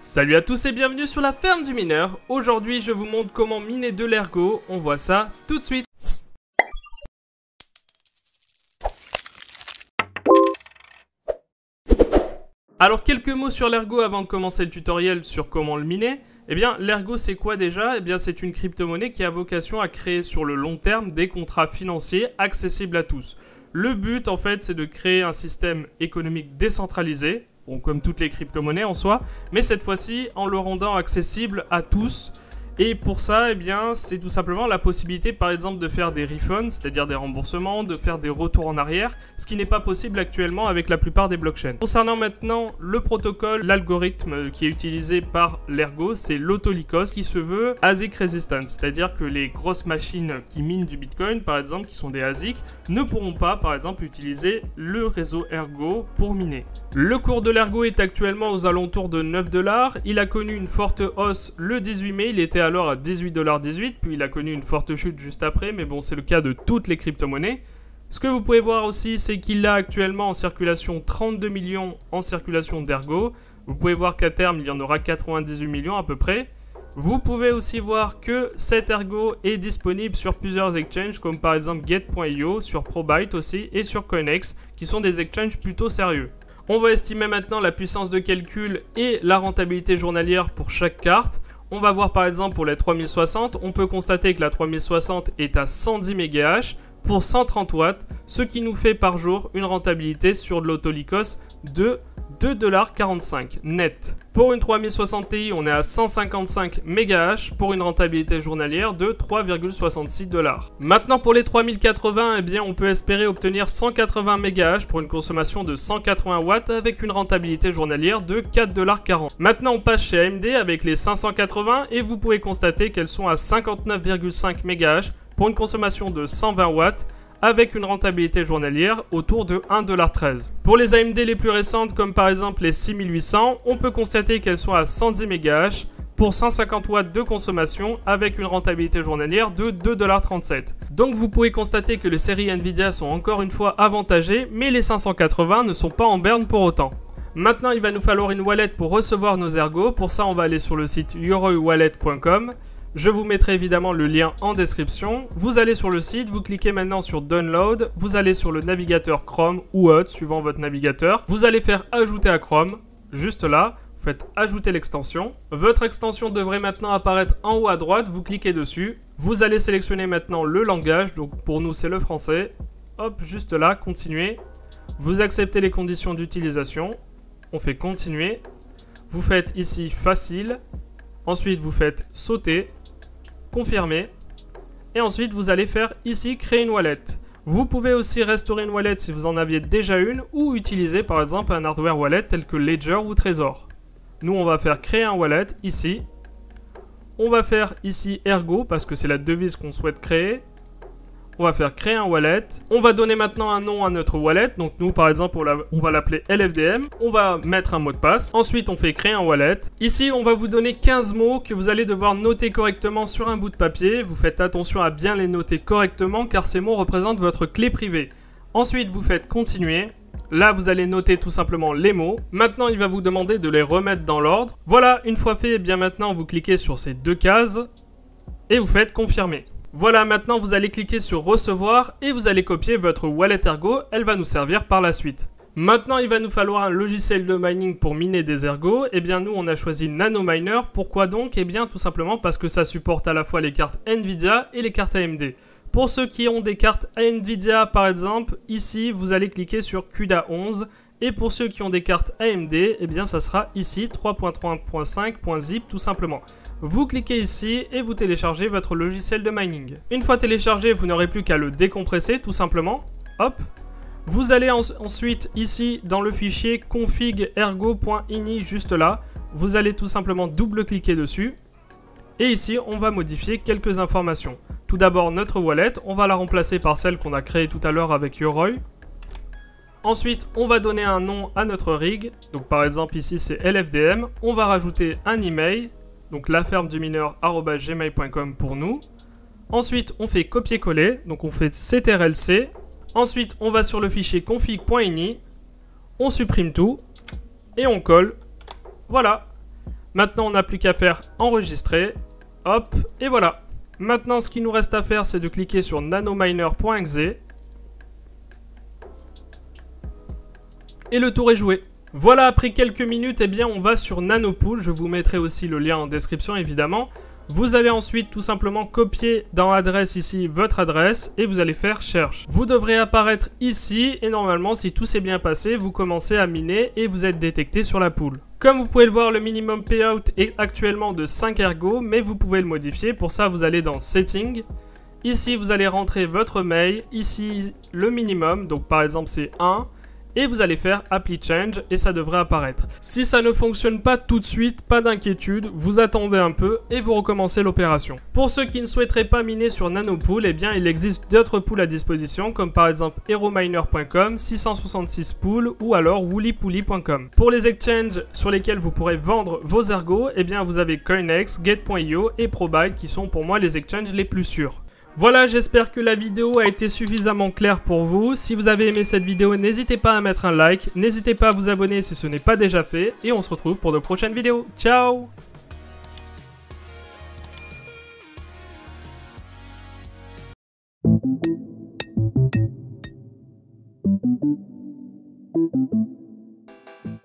Salut à tous et bienvenue sur la ferme du mineur. Aujourd'hui je vous montre comment miner de l'ergot, on voit ça tout de suite. Alors quelques mots sur l'ergot avant de commencer le tutoriel sur comment le miner. Eh bien l'ergot c'est quoi déjà? Eh bien c'est une crypto-monnaie qui a vocation à créer sur le long terme des contrats financiers accessibles à tous. Le but en fait c'est de créer un système économique décentralisé. Bon, comme toutes les crypto-monnaies en soi, mais cette fois-ci en le rendant accessible à tous. Et pour ça, eh bien, c'est tout simplement la possibilité, par exemple, de faire des refunds, c'est-à-dire des remboursements, de faire des retours en arrière, ce qui n'est pas possible actuellement avec la plupart des blockchains. Concernant maintenant le protocole, l'algorithme qui est utilisé par l'ergot, c'est l'autolycos, qui se veut ASIC resistant, c'est-à-dire que les grosses machines qui minent du Bitcoin, par exemple, qui sont des ASIC, ne pourront pas, par exemple, utiliser le réseau ergot pour miner. Le cours de l'ergot est actuellement aux alentours de 9 $. Il a connu une forte hausse le 18 mai, il était alors à 18,18 $, puis il a connu une forte chute juste après, mais bon, c'est le cas de toutes les crypto-monnaies. Ce que vous pouvez voir aussi, c'est qu'il a actuellement en circulation 32 millions en circulation d'ergot. Vous pouvez voir qu'à terme, il y en aura 98 millions à peu près. Vous pouvez aussi voir que cet ergot est disponible sur plusieurs exchanges, comme par exemple Get.io, sur Probyte aussi, et sur Coinex, qui sont des exchanges plutôt sérieux. On va estimer maintenant la puissance de calcul et la rentabilité journalière pour chaque carte. On va voir par exemple pour la 3060, on peut constater que la 3060 est à 110 MHz pour 130 watts, ce qui nous fait par jour une rentabilité sur de l'autolycos de 2,45 $ net. Pour une 3060 Ti, on est à 155 MHz pour une rentabilité journalière de 3,66 $. Maintenant pour les 3080, eh bien, on peut espérer obtenir 180 MHz pour une consommation de 180 watts avec une rentabilité journalière de 4,40 $. Maintenant on passe chez AMD avec les 580 et vous pouvez constater qu'elles sont à 59,5 MHz pour une consommation de 120 watts avec une rentabilité journalière autour de 1,13 $. Pour les AMD les plus récentes, comme par exemple les 6800, on peut constater qu'elles sont à 110 MHz pour 150 watts de consommation avec une rentabilité journalière de 2,37 $. Donc vous pouvez constater que les séries Nvidia sont encore une fois avantagées, mais les 580 ne sont pas en berne pour autant. Maintenant, il va nous falloir une wallet pour recevoir nos ergots. Pour ça, on va aller sur le site yoroi-wallet.com. Je vous mettrai évidemment le lien en description. Vous allez sur le site, vous cliquez maintenant sur Download, vous allez sur le navigateur Chrome ou autre, suivant votre navigateur. Vous allez faire Ajouter à Chrome, juste là, vous faites Ajouter l'extension. Votre extension devrait maintenant apparaître en haut à droite, vous cliquez dessus. Vous allez sélectionner maintenant le langage, donc pour nous c'est le français. Hop, juste là, Continuer. Vous acceptez les conditions d'utilisation, on fait Continuer. Vous faites ici Facile, ensuite vous faites Sauter. Confirmer, et ensuite vous allez faire ici créer une wallet. Vous pouvez aussi restaurer une wallet si vous en aviez déjà une ou utiliser par exemple un hardware wallet tel que Ledger ou Trezor. Nous on va faire créer un wallet ici. On va faire ici Ergo parce que c'est la devise qu'on souhaite créer. On va faire créer un wallet. On va donner maintenant un nom à notre wallet. Donc nous par exemple on va l'appeler LFDM. On va mettre un mot de passe. Ensuite on fait créer un wallet. Ici on va vous donner 15 mots que vous allez devoir noter correctement sur un bout de papier. Vous faites attention à bien les noter correctement car ces mots représentent votre clé privée. Ensuite vous faites continuer. Là vous allez noter tout simplement les mots. Maintenant il va vous demander de les remettre dans l'ordre. Voilà, une fois fait, et bien maintenant vous cliquez sur ces deux cases et vous faites confirmer. Voilà, maintenant vous allez cliquer sur recevoir et vous allez copier votre wallet ergot, elle va nous servir par la suite. Maintenant il va nous falloir un logiciel de mining pour miner des ergots, et bien nous on a choisi Nanominer. Pourquoi donc? Et bien tout simplement parce que ça supporte à la fois les cartes Nvidia et les cartes AMD. Pour ceux qui ont des cartes Nvidia par exemple, ici vous allez cliquer sur CUDA 11. Et pour ceux qui ont des cartes AMD, eh bien ça sera ici 3.3.5.zip tout simplement. Vous cliquez ici et vous téléchargez votre logiciel de mining. Une fois téléchargé, vous n'aurez plus qu'à le décompresser tout simplement. Hop. Vous allez ensuite ici dans le fichier config ergo.ini juste là. Vous allez tout simplement double-cliquer dessus. Et ici, on va modifier quelques informations. Tout d'abord, notre wallet, on va la remplacer par celle qu'on a créée tout à l'heure avec Yoroi. Ensuite, on va donner un nom à notre rig. Donc par exemple ici c'est LFDM. On va rajouter un email. Donc lafermedumineur@gmail.com pour nous. Ensuite, on fait copier-coller. Donc on fait CTRL-C. Ensuite, on va sur le fichier config.ini. On supprime tout. Et on colle. Voilà. Maintenant, on n'a plus qu'à faire enregistrer. Hop, et voilà. Maintenant, ce qu'il nous reste à faire, c'est de cliquer sur nanominer.exe. Et le tour est joué. Voilà, après quelques minutes, eh bien, on va sur Nanopool. Je vous mettrai aussi le lien en description, évidemment. Vous allez ensuite tout simplement copier dans adresse ici votre adresse et vous allez faire cherche. Vous devrez apparaître ici et normalement, si tout s'est bien passé, vous commencez à miner et vous êtes détecté sur la pool. Comme vous pouvez le voir, le minimum payout est actuellement de 5 ergots, mais vous pouvez le modifier. Pour ça, vous allez dans Settings. Ici, vous allez rentrer votre mail. Ici, le minimum, donc par exemple, c'est 1. Et vous allez faire Apply Change et ça devrait apparaître. Si ça ne fonctionne pas tout de suite, pas d'inquiétude, vous attendez un peu et vous recommencez l'opération. Pour ceux qui ne souhaiteraient pas miner sur Nanopool, eh bien il existe d'autres pools à disposition comme par exemple HeroMiner.com, 666 Pool ou alors WoolyPoly.com. Pour les exchanges sur lesquels vous pourrez vendre vos ergots, eh bien vous avez Coinex, Get.io et ProBuy qui sont pour moi les exchanges les plus sûrs. Voilà, j'espère que la vidéo a été suffisamment claire pour vous. Si vous avez aimé cette vidéo, n'hésitez pas à mettre un like, n'hésitez pas à vous abonner si ce n'est pas déjà fait, et on se retrouve pour de prochaines vidéos. Ciao!